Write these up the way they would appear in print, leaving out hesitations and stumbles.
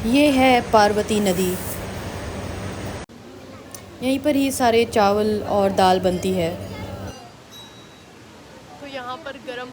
ये है पार्वती नदी। यहीं पर ही सारे चावल और दाल बनती है। तो यहाँ पर गरम।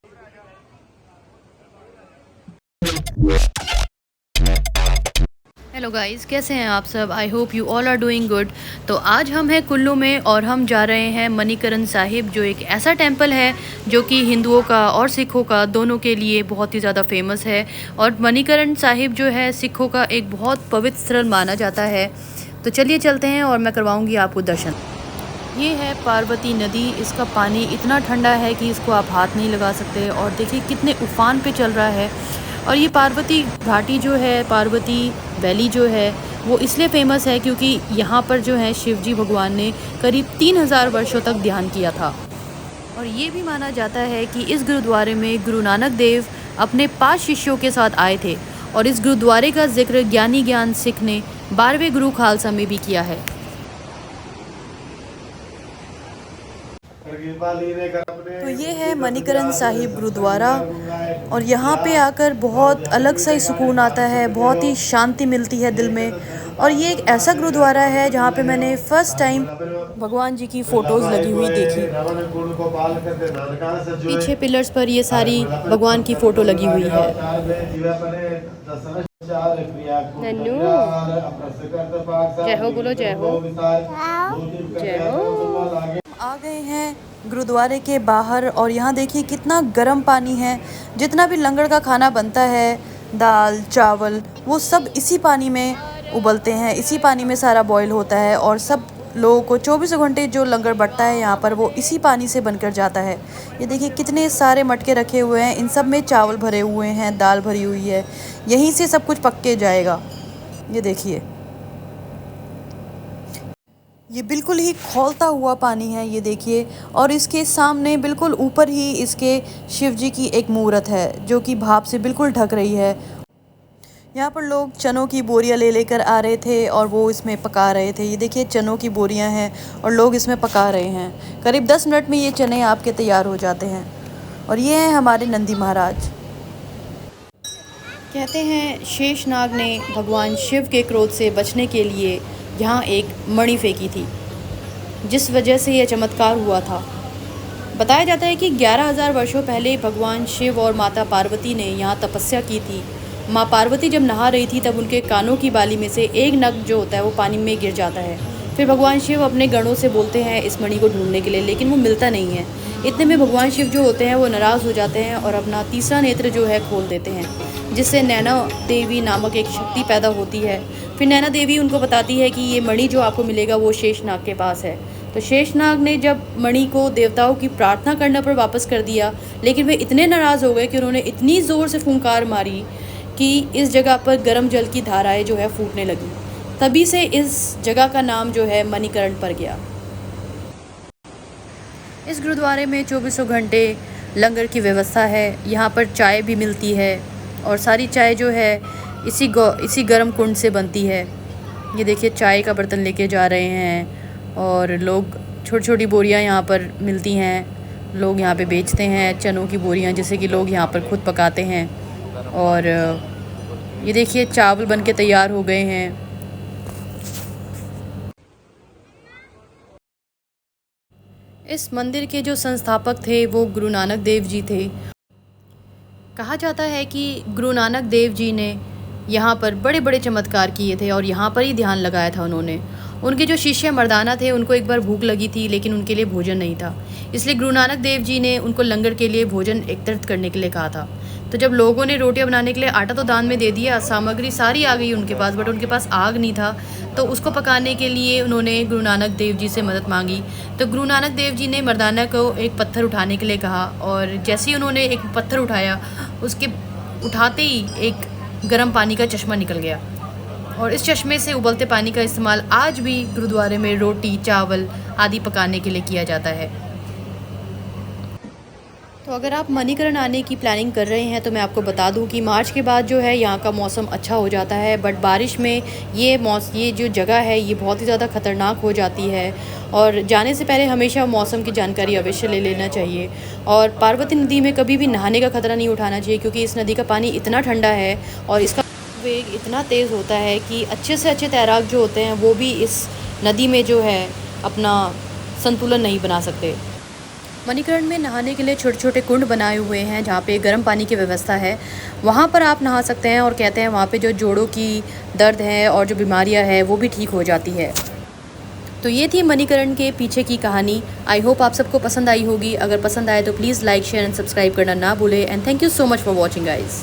हेलो गाइस, कैसे हैं आप सब? I hope you all are doing good. तो आज हम हैं कुल्लू में और हम जा रहे हैं मणिकरण साहिब, जो एक ऐसा टेंपल है जो कि हिंदुओं का और सिखों का दोनों के लिए बहुत ही ज़्यादा फेमस है। और मणिकरण साहिब जो है सिखों का एक बहुत पवित्र स्थल माना जाता है। तो चलिए चलते हैं और मैं करवाऊँगी आपको दर्शन। ये है पार्वती नदी। इसका पानी इतना ठंडा है कि इसको आप हाथ नहीं लगा सकते। और देखिए कितने उफान पे चल रहा है। और ये पार्वती घाटी जो है, पार्वती वैली जो है, वो इसलिए फेमस है क्योंकि यहाँ पर जो है शिवजी भगवान ने करीब 3000 वर्षों तक ध्यान किया था। और ये भी माना जाता है कि इस गुरुद्वारे में गुरु नानक देव अपने 5 शिष्यों के साथ आए थे। और इस गुरुद्वारे का जिक्र ज्ञानी ज्ञान सिख ने 12वें गुरु खालसा में भी किया है। तो ये है मणिकरण साहिब गुरुद्वारा। और यहाँ पे आकर बहुत अलग सा ही सुकून आता है, बहुत ही शांति मिलती है दिल में। और ये एक ऐसा गुरुद्वारा है जहाँ पे मैंने फ़र्स्ट टाइम भगवान जी की फ़ोटोज़ लगी हुई देखी। पीछे पिलर्स पर ये सारी भगवान की फ़ोटो लगी हुई है। नन्नू, जय हो बोलो, जय हो, जय हो। आ गए हैं गुरुद्वारे के बाहर और यहाँ देखिए कितना गर्म पानी है। जितना भी लंगर का खाना बनता है, दाल चावल, वो सब इसी पानी में उबलते हैं, इसी पानी में सारा बॉईल होता है। और सब लोगों को 24 घंटे जो लंगर बटता है यहाँ पर, वो इसी पानी से बनकर जाता है। ये देखिए कितने सारे मटके रखे हुए हैं, इन सब में चावल भरे हुए हैं, दाल भरी हुई है। यहीं से सब कुछ पक के जाएगा। ये देखिए, ये बिल्कुल ही खौलता हुआ पानी है, ये देखिए। और इसके सामने बिल्कुल ऊपर ही इसके शिव जी की एक मूर्त है जो कि भाप से बिल्कुल ढक रही है। यहाँ पर लोग चनों की बोरियाँ ले लेकर आ रहे थे और वो इसमें पका रहे थे। ये देखिए चनों की बोरियाँ हैं और लोग इसमें पका रहे हैं। करीब 10 मिनट में ये चने आपके तैयार हो जाते हैं। और ये हैं हमारे नंदी महाराज। कहते हैं शेषनाग ने भगवान शिव के क्रोध से बचने के लिए यहाँ एक मणि फेंकी थी, जिस वजह से यह चमत्कार हुआ था। बताया जाता है कि 11,000 वर्षों पहले भगवान शिव और माता पार्वती ने यहाँ तपस्या की थी। माँ पार्वती जब नहा रही थी तब उनके कानों की बाली में से एक नग जो होता है वो पानी में गिर जाता है। फिर भगवान शिव अपने गणों से बोलते हैं इस मणि को ढूंढने के लिए, लेकिन वो मिलता नहीं है। इतने में भगवान शिव जो होते हैं वो नाराज़ हो जाते हैं और अपना तीसरा नेत्र जो है खोल देते हैं, जिससे नैना देवी नामक एक शक्ति पैदा होती है। फिर नैना देवी उनको बताती है कि ये मणि जो आपको मिलेगा वो शेषनाग के पास है। तो शेषनाग ने जब मणि को देवताओं की प्रार्थना करने पर वापस कर दिया, लेकिन वे इतने नाराज़ हो गए कि उन्होंने इतनी ज़ोर से फुंकार मारी कि इस जगह पर गर्म जल की धाराएं जो है फूटने लगी। तभी से इस जगह का नाम जो है मणिकरण पड़ गया। इस गुरुद्वारे में 24 घंटे लंगर की व्यवस्था है। यहाँ पर चाय भी मिलती है और सारी चाय जो है इसी गर्म कुंड से बनती है। ये देखिए चाय का बर्तन लेके जा रहे हैं और लोग, छोटी छोटी बोरियाँ यहाँ पर मिलती हैं, लोग यहाँ पे बेचते हैं चनों की बोरियाँ, जैसे कि लोग यहाँ पर खुद पकाते हैं। और ये देखिए चावल बन के तैयार हो गए हैं। इस मंदिर के जो संस्थापक थे वो गुरु नानक देव जी थे। कहा जाता है कि गुरु नानक देव जी ने यहाँ पर बड़े बड़े चमत्कार किए थे और यहाँ पर ही ध्यान लगाया था उन्होंने। उनके जो शिष्य मर्दाना थे उनको एक बार भूख लगी थी, लेकिन उनके लिए भोजन नहीं था। इसलिए गुरु नानक देव जी ने उनको लंगर के लिए भोजन एकत्रित करने के लिए कहा था। तो जब लोगों ने रोटियां बनाने के लिए आटा तो दान में दे दिया, सामग्री सारी आ गई उनके पास, बट उनके पास आग नहीं था। तो उसको पकाने के लिए उन्होंने गुरु नानक देव जी से मदद मांगी। तो गुरु नानक देव जी ने मर्दाना को एक पत्थर उठाने के लिए कहा और जैसे ही उन्होंने एक पत्थर उठाया, उसके उठाते ही एक गर्म पानी का चश्मा निकल गया। और इस चश्मे से उबलते पानी का इस्तेमाल आज भी गुरुद्वारे में रोटी चावल आदि पकाने के लिए किया जाता है। तो अगर आप मणिकरण आने की प्लानिंग कर रहे हैं तो मैं आपको बता दूं कि मार्च के बाद जो है यहाँ का मौसम अच्छा हो जाता है, बट बारिश में ये जो जगह है ये बहुत ही ज़्यादा ख़तरनाक हो जाती है। और जाने से पहले हमेशा मौसम की जानकारी अवश्य ले लेना चाहिए। और पार्वती नदी में कभी भी नहाने का खतरा नहीं उठाना चाहिए, क्योंकि इस नदी का पानी इतना ठंडा है और इसका वेग इतना तेज़ होता है कि अच्छे से अच्छे तैराक जो होते हैं वो भी इस नदी में जो है अपना संतुलन नहीं बना सकते। मणिकर्ण में नहाने के लिए छोटे छोटे कुंड बनाए हुए हैं जहाँ पे गर्म पानी की व्यवस्था है। वहाँ पर आप नहा सकते हैं और कहते हैं वहाँ पे जो जोड़ों की दर्द है और जो बीमारियाँ हैं वो भी ठीक हो जाती है। तो ये थी मणिकर्ण के पीछे की कहानी। आई होप आप सबको पसंद आई होगी। अगर पसंद आए तो please like share and subscribe करना ना भूलें। And thank you so much for watching guys.